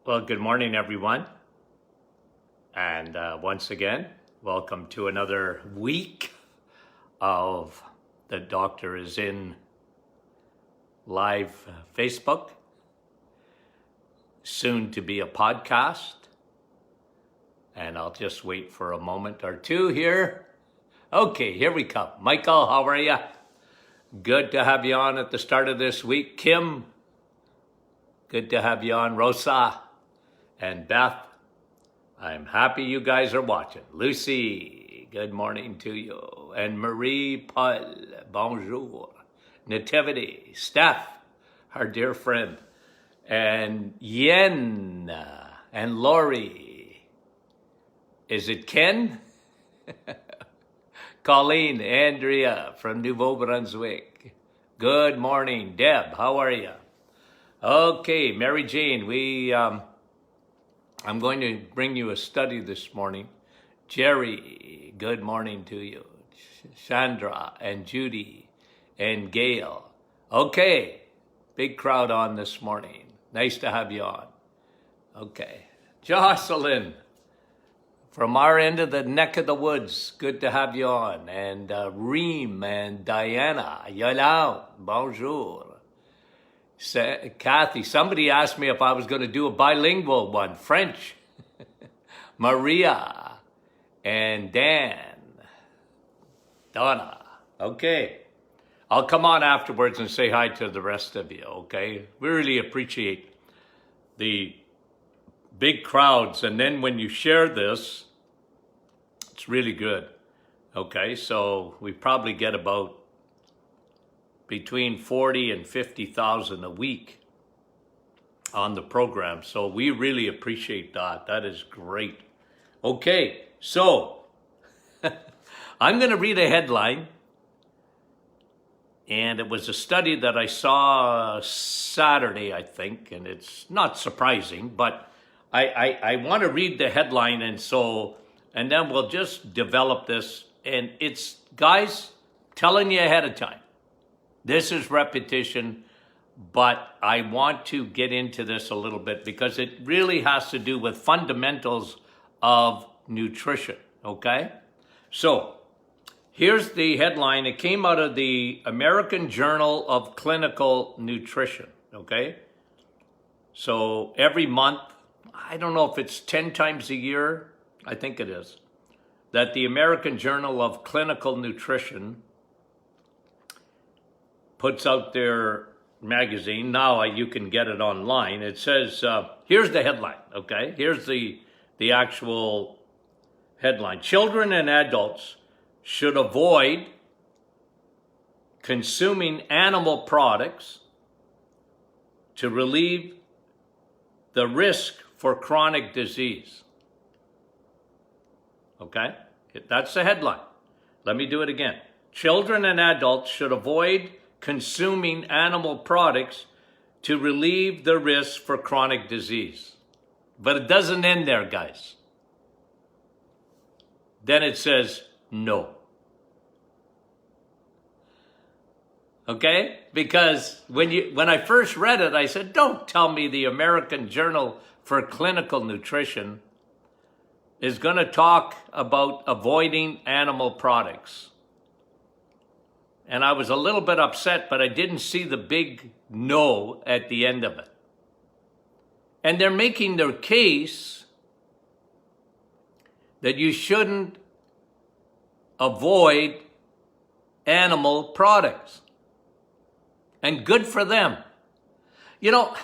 Well, good morning, everyone. And once again, welcome to another week of The Doctor is in live Facebook, soon to be a podcast. And I'll just wait for a moment or two here. Okay, here we come. Michael, how are you? Good to have you on at the start of this week. Kim, good to have you on. Rosa and Beth, I'm happy you guys are watching. Lucy, good morning to you. And Marie Paul, bonjour. Nativity, Steph, our dear friend. And Yen and Lori. Is it Ken? Colleen, Andrea from Nouveau Brunswick. Good morning. Deb, how are you? Okay, Mary Jane, I'm going to bring you a study this morning. Jerry, good morning to you. Chandra and Judy and Gail. Okay, big crowd on this morning. Nice to have you on. Okay, Jocelyn, from our end of the neck of the woods, good to have you on. And Reem and Diana, Yolande, bonjour. Kathy, somebody asked me if I was going to do a bilingual one, French. Maria and Dan, Donna. Okay. I'll come on afterwards and say hi to the rest of you, okay? We really appreciate the big crowds. And then when you share this, it's really good. Okay, so we probably get about between 40 and 50,000 a week on the program. So we really appreciate that. That is great. Okay, so I'm going to read a headline. And it was a study that I saw Saturday, I think, and it's not surprising, but I want to read the headline, and then we'll just develop this. And it's, guys, telling you ahead of time. This is repetition, but I want to get into this a little bit because it really has to do with fundamentals of nutrition, okay? So here's the headline. It came out of the American Journal of Clinical Nutrition, okay? So every month, I don't know if it's 10 times a year, I think it is, that the American Journal of Clinical Nutrition puts out their magazine. Now you can get it online. It says, here's the headline, okay? Here's the actual headline. Children and adults should avoid consuming animal products to relieve the risk for chronic disease. Okay? That's the headline. Let me do it again. Children and adults should avoid consuming animal products to relieve the risk for chronic disease. But it doesn't end there, guys. Then it says no. Okay? Because when I first read it, I said, don't tell me the American Journal for Clinical Nutrition is going to talk about avoiding animal products. And I was a little bit upset, but I didn't see the big no at the end of it. And they're making their case that you shouldn't avoid animal products. And good for them. You know,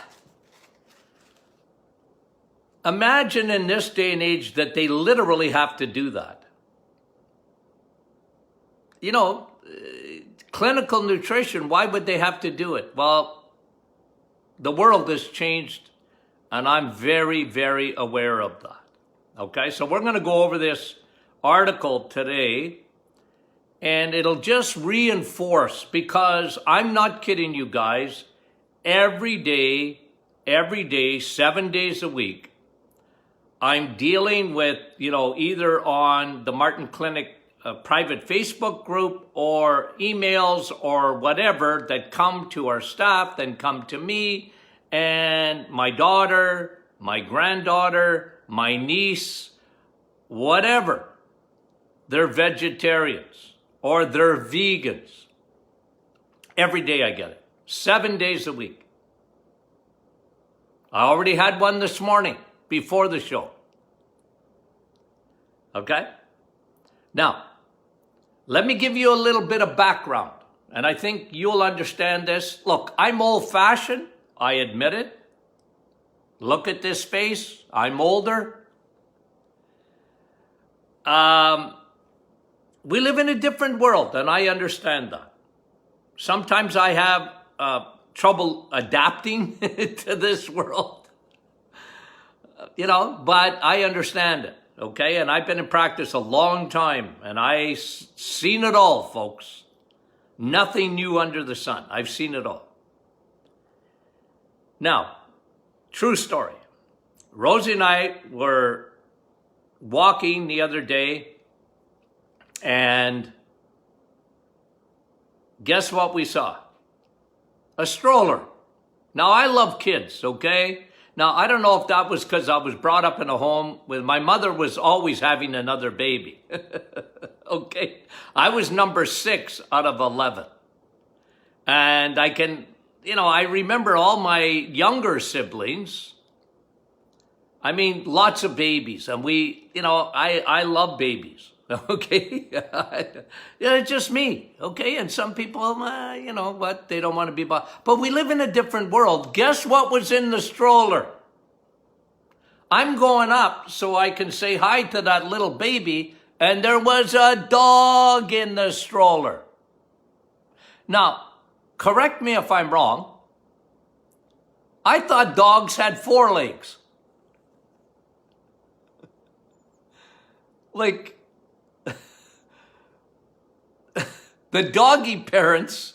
imagine in this day and age that they literally have to do that. You know, clinical nutrition, why would they have to do it? Well, the world has changed, and I'm very, very aware of that. Okay, so we're going to go over this article today, and it'll just reinforce, because I'm not kidding you guys, every day, 7 days a week, I'm dealing with, either on the Martin Clinic private Facebook group or emails or whatever that come to our staff, then come to me and my daughter, my granddaughter, my niece, whatever, they're vegetarians or they're vegans. Every day I get it, 7 days a week. I already had one this morning before the show. Okay? Now, let me give you a little bit of background, and I think you'll understand this. Look, I'm old-fashioned. I admit it. Look at this face. I'm older. We live in a different world, and I understand that. Sometimes I have trouble adapting to this world, but I understand it, okay? And I've been in practice a long time, and I've seen it all, folks. Nothing new under the sun. I've seen it all. Now, true story. Rosie and I were walking the other day, and guess what we saw? A stroller. Now, I love kids, okay? Now, I don't know if that was because I was brought up in a home with my mother was always having another baby. Okay? I was number 6 out of 11. And I remember all my younger siblings. I mean, lots of babies. And I love babies. Okay, it's just me. Okay, and some people, they don't want to be bothered. But we live in a different world. Guess what was in the stroller? I'm going up so I can say hi to that little baby, and there was a dog in the stroller. Now, correct me if I'm wrong. I thought dogs had 4 legs. Like, the doggy parents,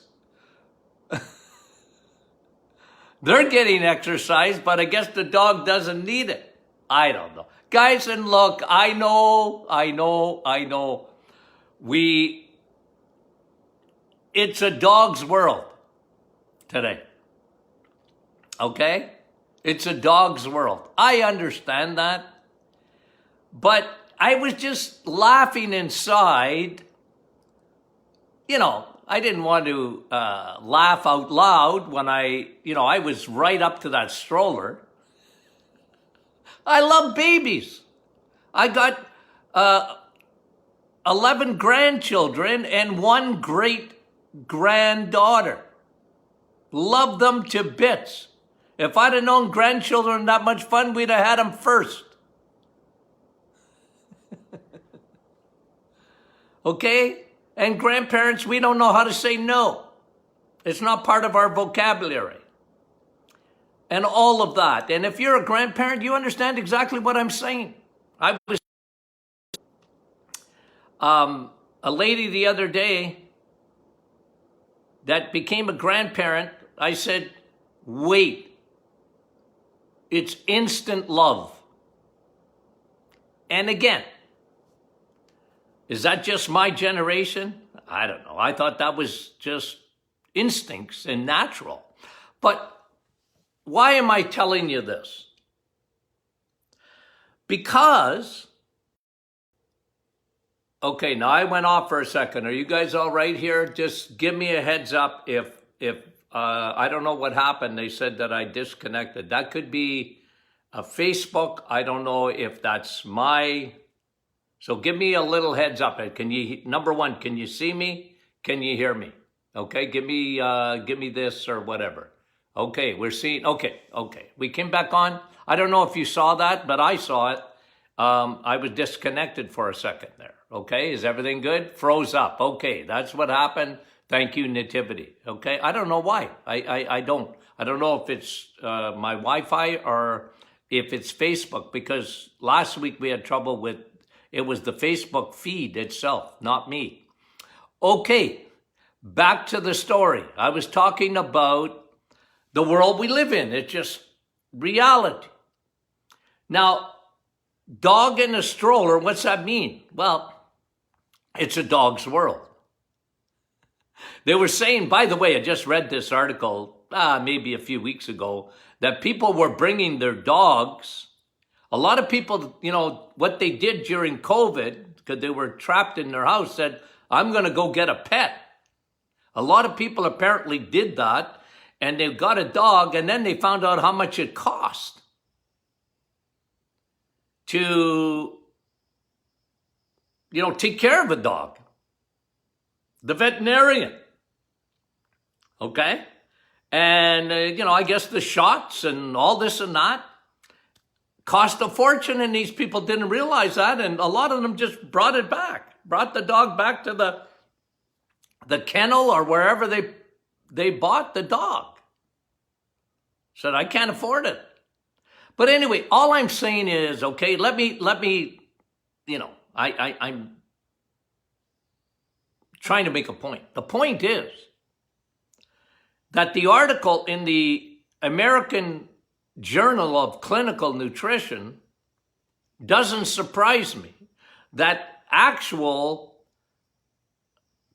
they're getting exercise, but I guess the dog doesn't need it. I don't know. Guys, and look, I know. It's a dog's world today. Okay? It's a dog's world. I understand that. But I was just laughing inside. I didn't want to laugh out loud when I was right up to that stroller. I love babies. I got 11 grandchildren and 1 great granddaughter. Love them to bits. If I'd have known grandchildren that much fun, we'd have had them first. Okay? And grandparents, we don't know how to say no. It's not part of our vocabulary. And all of that. And if you're a grandparent, you understand exactly what I'm saying. I was a lady the other day that became a grandparent. I said, wait. It's instant love. And again, is that just my generation? I don't know. I thought that was just instincts and natural. But why am I telling you this? Because, okay, now I went off for a second. Are you guys all right here? Just give me a heads up if I don't know what happened. They said that I disconnected. That could be a Facebook. I don't know if that's my... So give me a little heads up. Number 1, can you see me? Can you hear me? Okay, give me this or whatever. Okay, we're seeing, okay. We came back on. I don't know if you saw that, but I saw it. I was disconnected for a second there. Okay, is everything good? Froze up. Okay, that's what happened. Thank you, Nativity. Okay, I don't know why. I don't know if it's my Wi-Fi or if it's Facebook, because last week we had trouble with, it was the Facebook feed itself, not me. Okay, back to the story. I was talking about the world we live in. It's just reality. Now, dog in a stroller, what's that mean? Well, it's a dog's world. They were saying, by the way, I just read this article maybe a few weeks ago, that people were bringing their dogs. A lot of people, what they did during COVID, because they were trapped in their house, said, I'm going to go get a pet. A lot of people apparently did that, and they got a dog, and then they found out how much it cost to, take care of a dog. The veterinarian. Okay? And, I guess the shots and all this and that cost a fortune, and these people didn't realize that, and a lot of them just brought the dog back to the kennel or wherever they bought the dog. Said, I can't afford it. But anyway, all I'm saying is, okay, let me, I'm trying to make a point. The point is that the article in the American Journal of Clinical Nutrition doesn't surprise me, that actual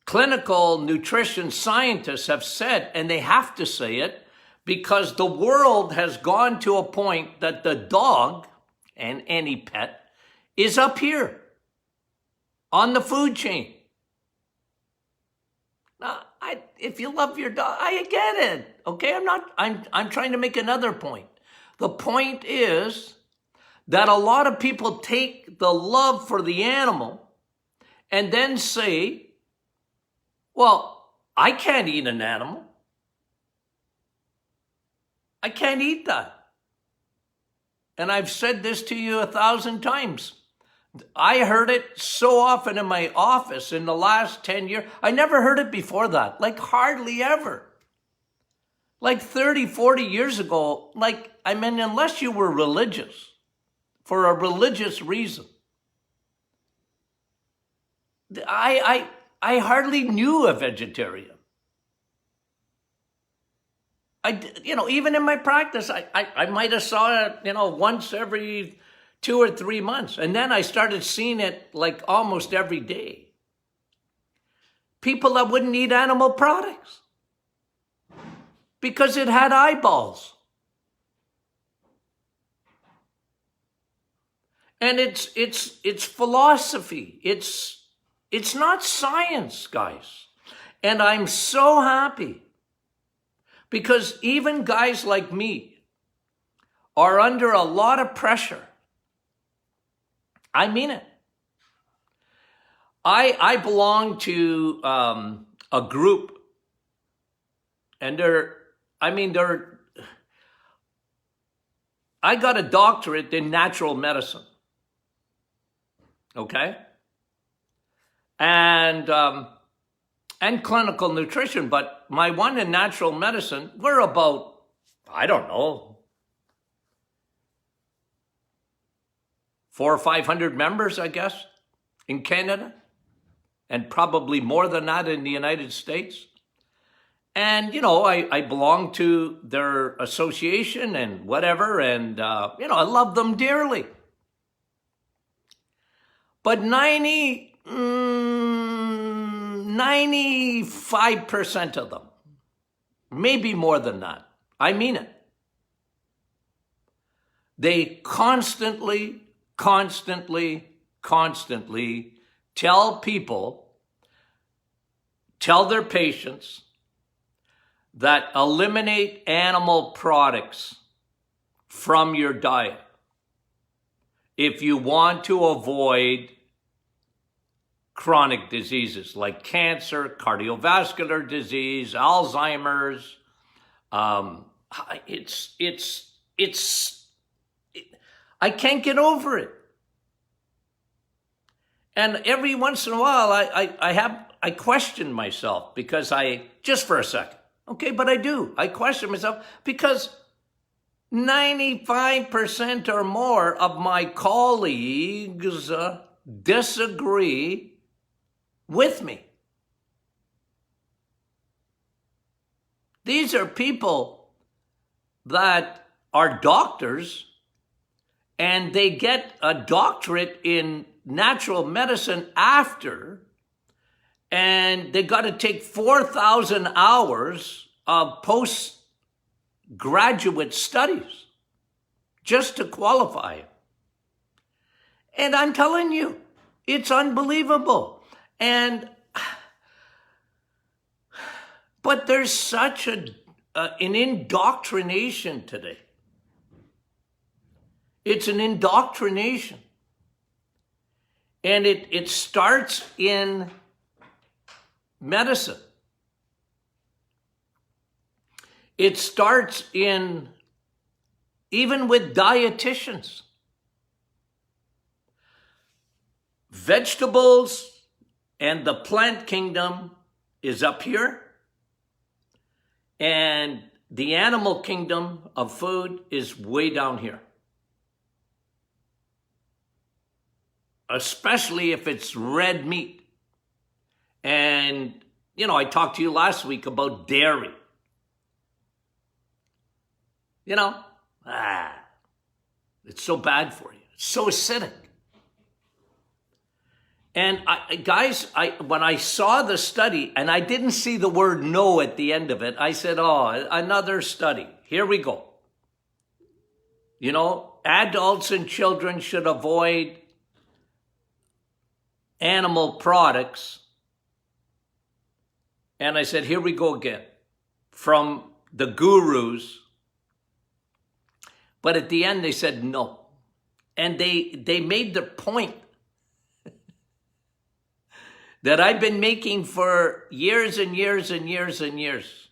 clinical nutrition scientists have said, and they have to say it, because the world has gone to a point that the dog, and any pet, is up here on the food chain. Now, if you love your dog, I get it. Okay, I'm trying to make another point. The point is that a lot of people take the love for the animal and then say, well, I can't eat an animal. I can't eat that. And I've said this to you 1,000 times. I heard it so often in my office in the last 10 years. I never heard it before that, like hardly ever. Like 30, 40 years ago, unless you were religious, for a religious reason, I hardly knew a vegetarian. Even in my practice, I might have saw it, once every 2 or 3 months. And then I started seeing it like almost every day. People that wouldn't eat animal products because it had eyeballs. And it's philosophy. It's not science, guys. And I'm so happy because even guys like me are under a lot of pressure. I mean it. I belong to a group, and I got a doctorate in natural medicine. Okay? And clinical nutrition, but my one in natural medicine, we're about, I don't know, 400 or 500 members, I guess, in Canada, and probably more than that in the United States. And, I belong to their association and whatever, and, I love them dearly. But 95% of them, maybe more than that, I mean it, they constantly tell their patients that eliminate animal products from your diet if you want to avoid chronic diseases like cancer, cardiovascular disease, Alzheimer's. I can't get over it. And every once in a while, I question myself because just for a second, okay, but I do. I question myself because 95% or more of my colleagues disagree with me. These are people that are doctors, and they get a doctorate in natural medicine after, and they got to take 4,000 hours of graduate studies just to qualify. And I'm telling you, it's unbelievable. But there's such an indoctrination today. It's an indoctrination. And it starts in medicine. It starts in, even with dietitians. Vegetables and the plant kingdom is up here. And the animal kingdom of food is way down here. Especially if it's red meat. And, I talked to you last week about dairy. It's so bad for you. It's so acidic. And when I saw the study, and I didn't see the word no at the end of it, I said, oh, another study. Here we go. Adults and children should avoid animal products. And I said, here we go again. From the gurus. But at the end, they said no. And they made the point that I've been making for years and years and years and years.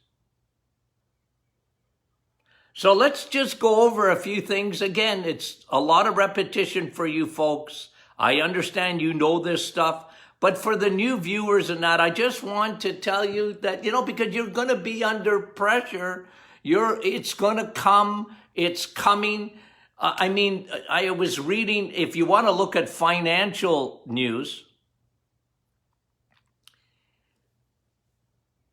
So let's just go over a few things. Again, it's a lot of repetition for you folks. I understand you know this stuff. But for the new viewers and that, I just want to tell you that, because you're going to be under pressure. It's going to come. It's coming. I was reading, if you want to look at financial news,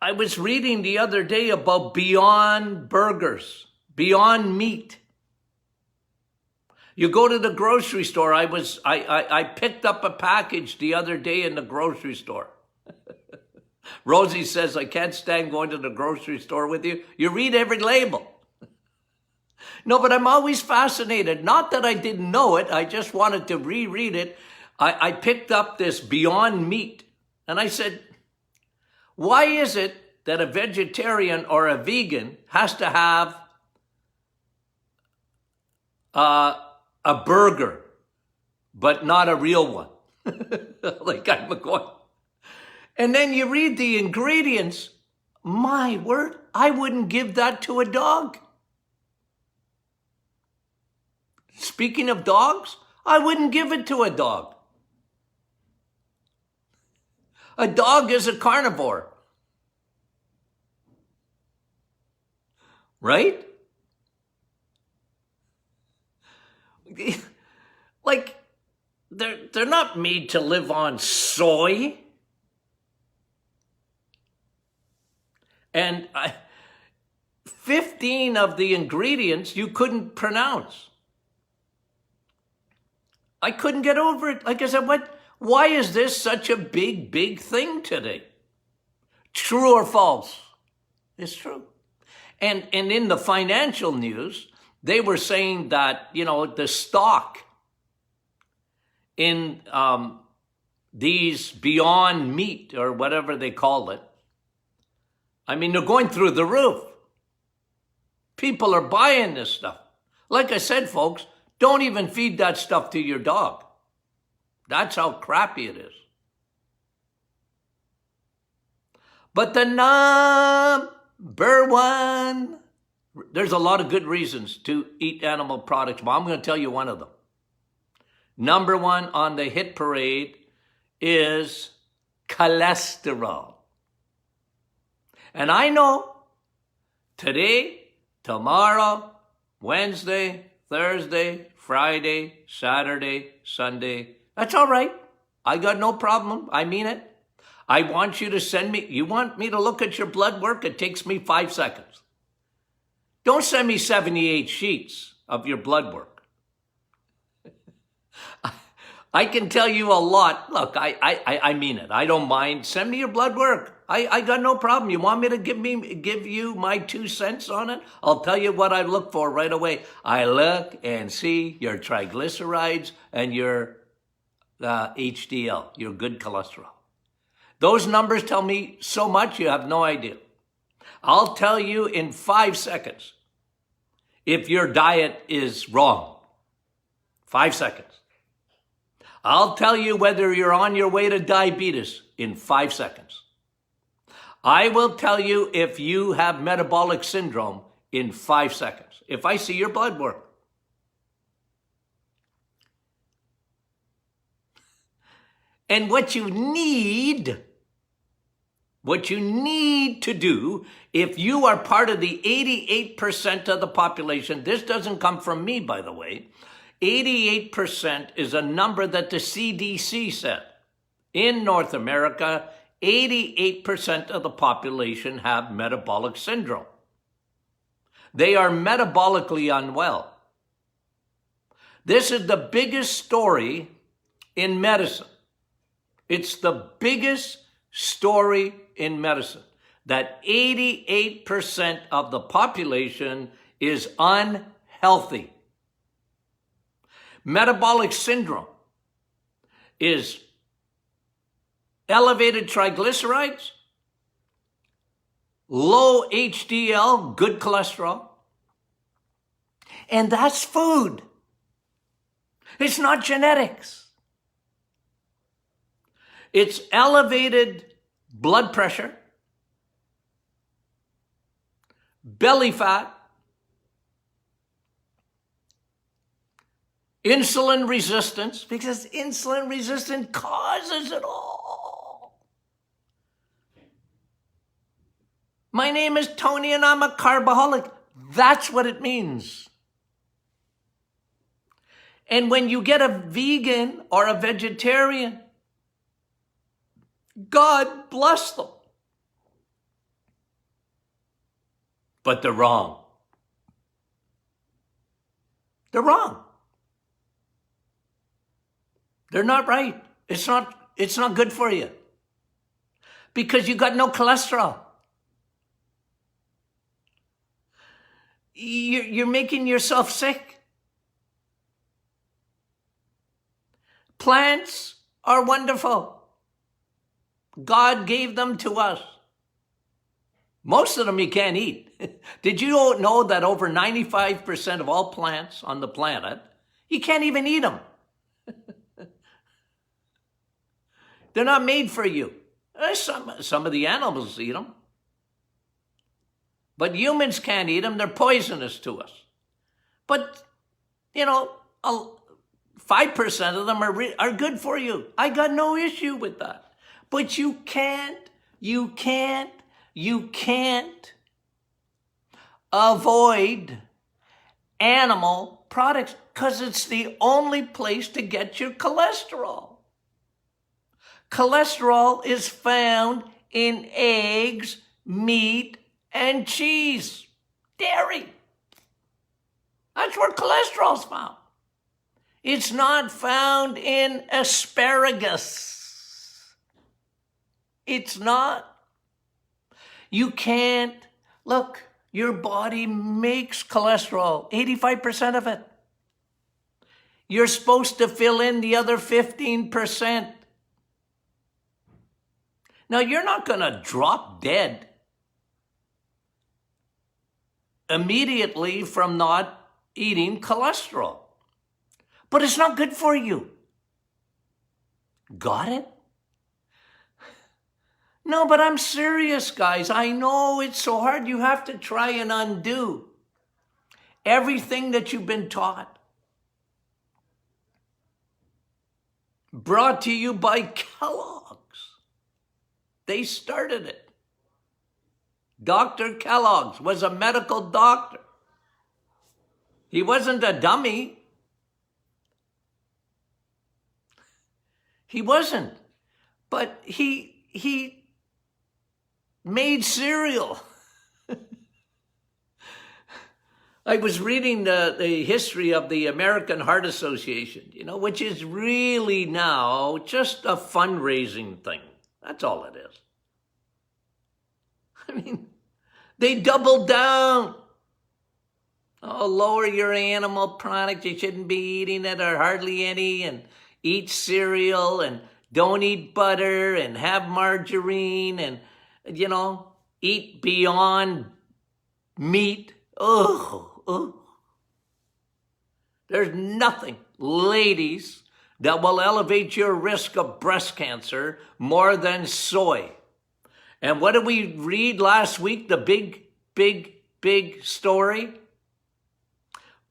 I was reading the other day about Beyond Burgers, Beyond Meat. You go to the grocery store. I picked up a package the other day in the grocery store. Rosie says, I can't stand going to the grocery store with you. You read every label. No, but I'm always fascinated. Not that I didn't know it. I just wanted to reread it. I picked up this Beyond Meat. And I said, why is it that a vegetarian or a vegan has to have a burger, but not a real one? Like I'm going. And then you read the ingredients. My word, I wouldn't give that to a dog. Speaking of dogs, I wouldn't give it to a dog. A dog is a carnivore. Right? Like, they're not made to live on soy. And 15 of the ingredients you couldn't pronounce. I couldn't get over it. Like I said, why is this such a big thing today? True or false? It's true. And in the financial news, they were saying that, the stock in these Beyond Meat or whatever they call it, they're going through the roof. People are buying this stuff. Like I said, folks, don't even feed that stuff to your dog. That's how crappy it is. But the number one, there's a lot of good reasons to eat animal products, but I'm going to tell you one of them. Number one on the hit parade is cholesterol. And I know today, tomorrow, Wednesday, Thursday, Friday, Saturday, Sunday, that's all right. I got no problem. I mean it. I want you to send me, you want me to look at your blood work? It takes me 5 seconds. Don't send me 78 sheets of your blood work. I can tell you a lot. Look, I mean it. I don't mind. Send me your blood work. I got no problem. You want me to give you my 2 cents on it? I'll tell you what I look for right away. I look and see your triglycerides and your HDL, your good cholesterol. Those numbers tell me so much you have no idea. I'll tell you in 5 seconds if your diet is wrong. 5 seconds. I'll tell you whether you're on your way to diabetes in 5 seconds. I will tell you if you have metabolic syndrome in 5 seconds, if I see your blood work. And what you need to do, if you are part of the 88% of the population, this doesn't come from me, by the way, 88% is a number that the CDC said. In North America, 88% of the population have metabolic syndrome. They are metabolically unwell. This is the biggest story in medicine. It's the biggest story in medicine, that 88% of the population is unhealthy. Metabolic syndrome is elevated triglycerides, low HDL, good cholesterol, and that's food. It's not genetics. It's elevated blood pressure, belly fat, insulin resistance, because insulin resistance causes it all. My name is Tony and I'm a carbaholic. That's what it means. And when you get a vegan or a vegetarian, God bless them. But they're wrong. They're wrong. They're not right. It's not good for you. Because you got no cholesterol. You're making yourself sick. Plants are wonderful. God gave them to us. Most of them you can't eat. Did you know that over 95% of all plants on the planet, you can't even eat them? They're not made for you. Some of the animals eat them. But humans can't eat them. They're poisonous to us. But, 5% of them are good for you. I got no issue with that. But you can't avoid animal products because it's the only place to get your cholesterol. Cholesterol is found in eggs, meat, and cheese, dairy. That's where cholesterol's found. It's not found in asparagus. It's not. You can't. Look, your body makes cholesterol, 85% of it. You're supposed to fill in the other 15%. Now, you're not going to drop dead immediately from not eating cholesterol. But it's not good for you. Got it? No, but I'm serious, guys. I know it's so hard. You have to try and undo everything that you've been taught. Brought to you by Kellogg's. They started it. Dr. Kellogg's was a medical doctor. He wasn't a dummy. He wasn't. But he made cereal. I was reading the history of the American Heart Association, which is really now just a fundraising thing. That's all it is. I mean, they doubled down. Oh, lower your animal products. You shouldn't be eating it or hardly any, and eat cereal and don't eat butter and have margarine and, eat beyond meat. Ugh. There's nothing, ladies, that will elevate your risk of breast cancer more than soy. And what did we read last week? The big story?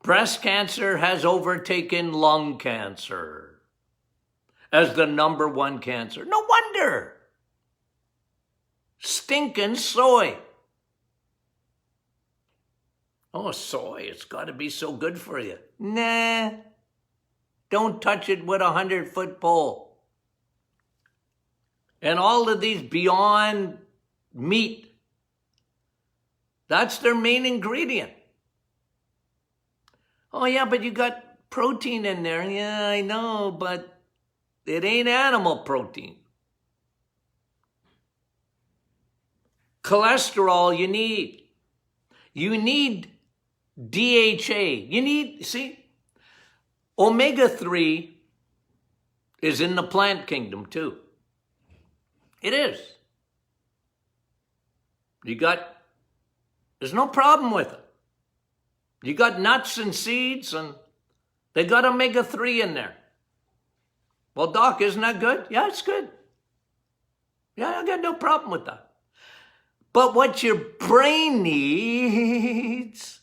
Breast cancer has overtaken lung cancer as the number one cancer. No wonder. Stinking soy. Oh, soy, it's got to be so good for you. Nah, don't touch it with a 100-foot pole. And all of these Beyond Meat, that's their main ingredient. Oh, yeah, but you got protein in there. Yeah, I know, but it ain't animal protein. Cholesterol you need. You need DHA. Omega-3 is in the plant kingdom too. It is. There's no problem with it. You got nuts and seeds, and they got omega-3 in there. Well, Doc, isn't that good? Yeah, it's good. Yeah, I got no problem with that. But what your brain needs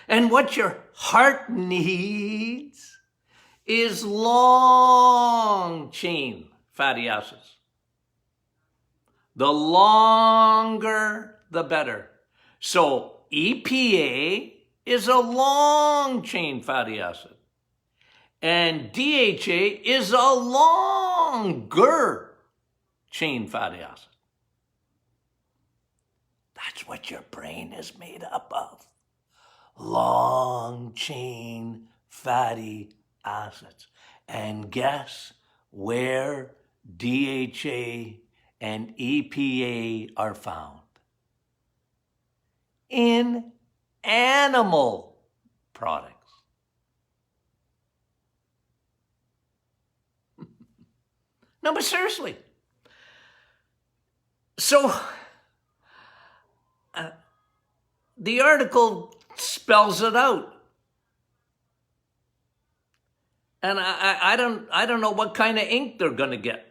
and what your heart needs is long-chain fatty acids. The longer, the better. So EPA is a long-chain fatty acid, and DHA is a longer chain fatty acid. That's what your brain is made up of. Long-chain fatty acids. And guess where DHA and EPA are found? In animal products. No, but seriously. So, the article spells it out. And I don't know what kind of ink they're going to get.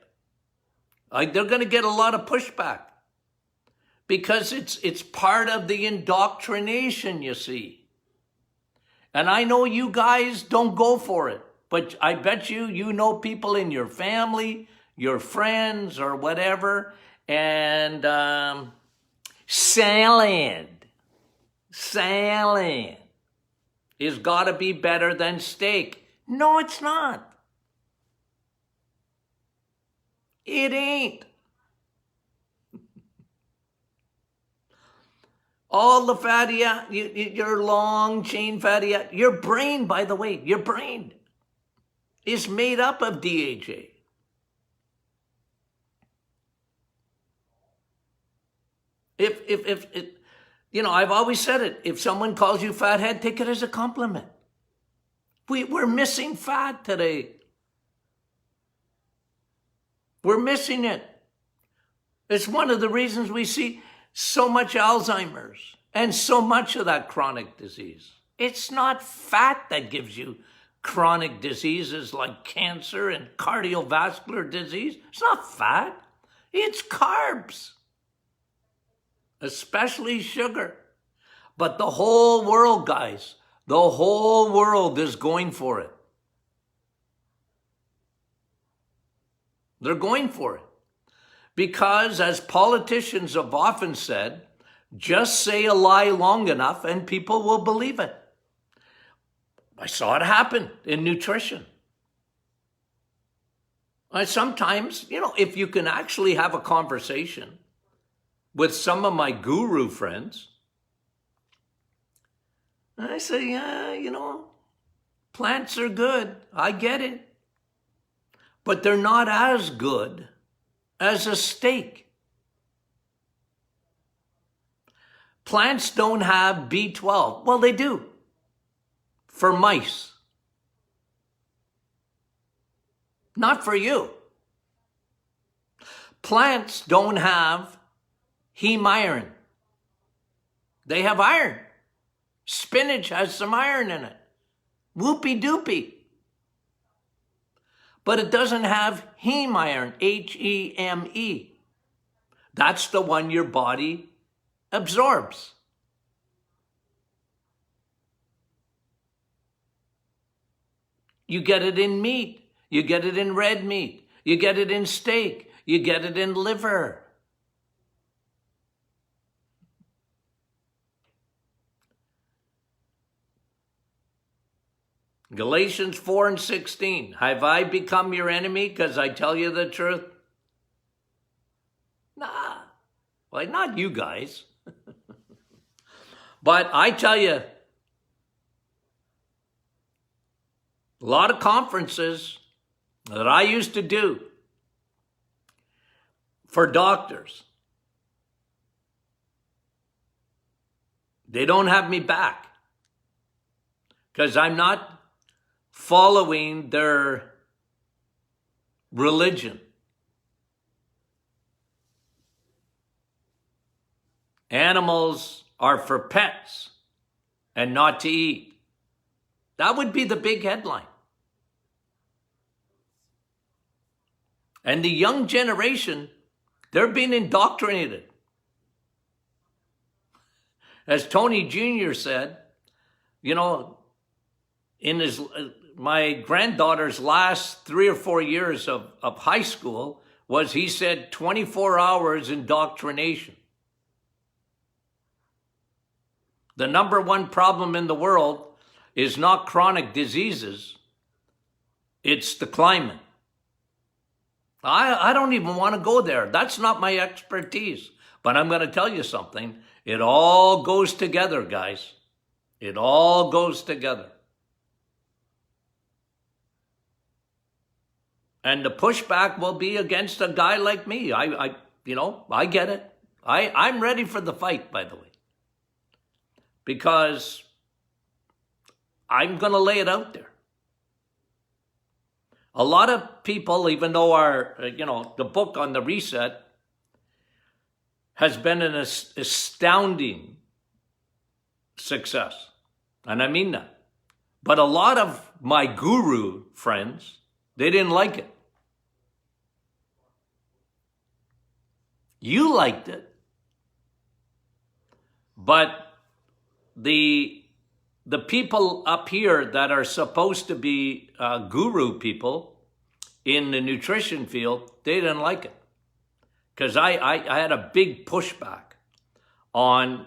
They're going to get a lot of pushback. Because it's part of the indoctrination, you see. And I know you guys don't go for it, but I bet you know people in your family, your friends, or whatever, and salad is got to be better than steak. No, it's not. It ain't. All the fatty, your long chain fatty, your brain, by the way, your brain is made up of DHA. If I've always said it, if someone calls you fathead, take it as a compliment. We're missing fat today. We're missing it. It's one of the reasons we see so much Alzheimer's and so much of that chronic disease. It's not fat that gives you chronic diseases like cancer and cardiovascular disease. It's not fat. It's carbs, especially sugar. But the whole world, guys, the whole world is going for it. They're going for it. Because, as politicians have often said, just say a lie long enough and people will believe it. I saw it happen in nutrition. Sometimes, if you can actually have a conversation with some of my guru friends, I say, yeah, plants are good. I get it. But they're not as good as a steak. Plants don't have B12. Well, they do. For mice. Not for you. Plants don't have heme iron. They have iron. Spinach has some iron in it. Whoopie doopie. But it doesn't have heme iron, Heme. That's the one your body absorbs. You get it in meat. You get it in red meat. You get it in steak. You get it in liver. Galatians 4:16. Have I become your enemy because I tell you the truth? Nah. Well, not you guys. But I tell you, a lot of conferences that I used to do for doctors, they don't have me back because I'm not following their religion. Animals are for pets and not to eat. That would be the big headline. And the young generation, they're being indoctrinated. As Tony Jr. said, you know, in my granddaughter's last 3 or 4 years of high school was, he said, 24 hours indoctrination. The number one problem in the world is not chronic diseases, it's the climate. I don't even want to go there. That's not my expertise. But I'm going to tell you something. It all goes together, guys. It all goes together. And the pushback will be against a guy like me. I get it. I'm ready for the fight, by the way. Because I'm going to lay it out there. A lot of people, even though the book on the reset has been an astounding success. And I mean that. But a lot of my guru friends, they didn't like it. You liked it. But the people up here that are supposed to be guru people in the nutrition field, they didn't like it. Because I had a big pushback on,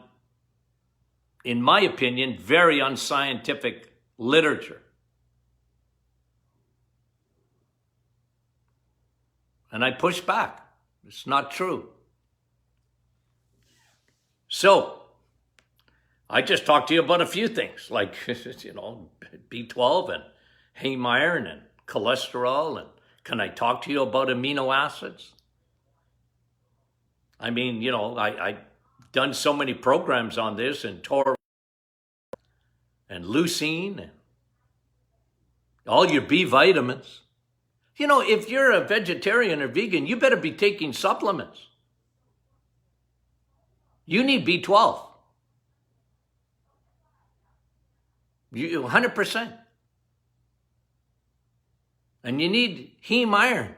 in my opinion, very unscientific literature. And I pushed back. It's not true. So, I just talked to you about a few things, like, B12 and heme iron and cholesterol. And can I talk to you about amino acids? I mean, I've done so many programs on this, and taurine and leucine and all your B vitamins. If you're a vegetarian or vegan, you better be taking supplements. You need B12. You 100%. And you need heme iron.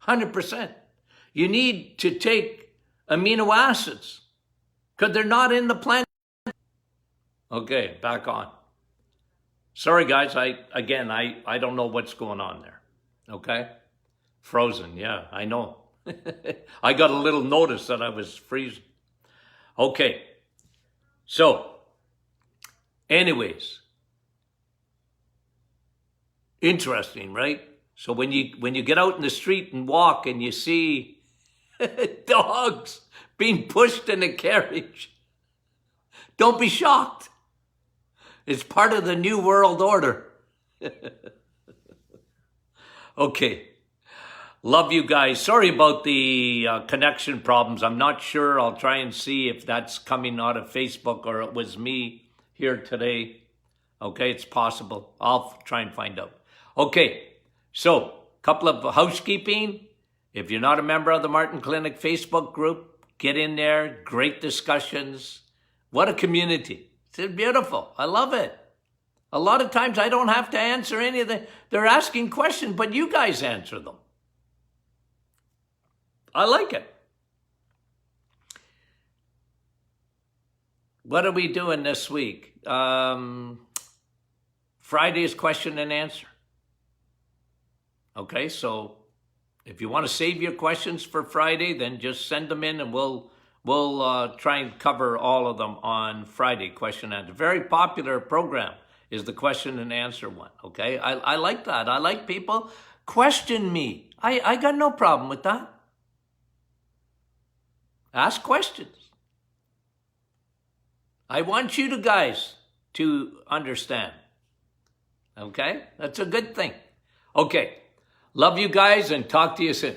100%. You need to take amino acids because they're not in the plant. Okay, back on. Sorry, guys. I don't know what's going on there. Okay? Frozen. Yeah, I know. I got a little notice that I was freezing. Okay. So, anyways, interesting, right? So when you get out in the street and walk and you see dogs being pushed in a carriage, don't be shocked. It's part of the New World Order. Okay. Love you guys. Sorry about the connection problems. I'm not sure. I'll try and see if that's coming out of Facebook or it was me here today. Okay, it's possible. I'll try and find out. Okay, so couple of housekeeping. If you're not a member of the Martin Clinic Facebook group, get in there. Great discussions. What a community. It's beautiful. I love it. A lot of times I don't have to answer any of the, they're asking questions, but you guys answer them. I like it. What are we doing this week? Friday's question and answer. Okay, so if you want to save your questions for Friday, then just send them in and we'll try and cover all of them on Friday, question and answer. Very popular program is the question and answer one, okay? I like that. I like people question me. I got no problem with that. Ask questions. I want you guys to understand. Okay? That's a good thing. Okay. Love you guys and talk to you soon.